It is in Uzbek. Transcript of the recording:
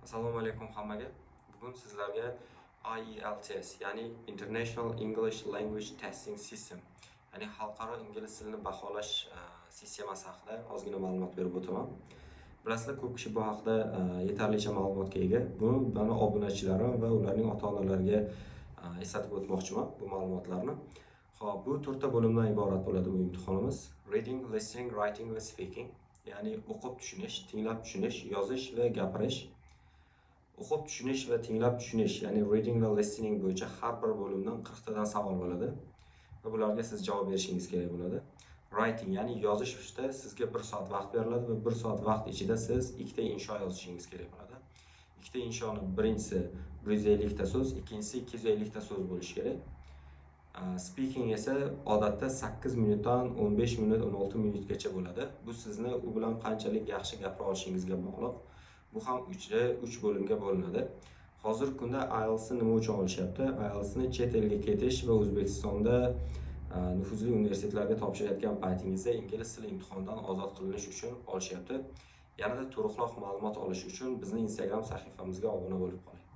Assalomu alaykum hammaga. Bugun sizlarga IELTS, ya'ni International English Language Testing System, ya'ni xalqaro ingliz tilini baholash sistemasi haqida ozgina ma'lumot berib o'taman. Bilasizlar, ko'p kishi bu haqida yetarlicha ma'lumotga ega. Buni obunachilarim va ularning ota-onalariga eslatib o'tmoqchiman bu ma'lumotlarni. Xo'p, bu 4 ta bo'limdan iborat bo'ladi bu imtihonimiz. Reading, listening, writing va speaking, ya'ni o'qib tushunish, tinglab tushunish, yozish va gapirish. O'qib tushunish va tinglab tushunish, ya'ni reading va listening bo'yicha har bir bo'limdan 40 tadan savol bo'ladi va bularga siz javob berishingiz kerak bo'ladi. Writing, ya'ni yozishda sizga 1 soat vaqt beriladi va 1 soat vaqt ichida siz 2 ta insho yozishingiz kerak bo'ladi. 2 ta inshoni birinchisi 150 ta so'z, ikkinchisi 250 ta so'z bo'lishi kerak. Speaking esa odatda 8 minutdan 15 minut, 16 minutgacha bo'ladi. Bu sizni u bilan qanchalik yaxshi gapira olishingizga bog'liq. Bu ham 3 bo'limga bo'linadi. Hozirgi kunda IELTS ni nima uchun olishyapti? IELTS ni chet elga ketish va O'zbekistonda nufuzli universitetlarga topshirayotgan paytingizda ingliz tili imtihonidan ozod qilinish uchun olishyapti. Yanada to'liqroq ma'lumot olish uchun bizning Instagram sahifamizga obuna bo'lib qoling.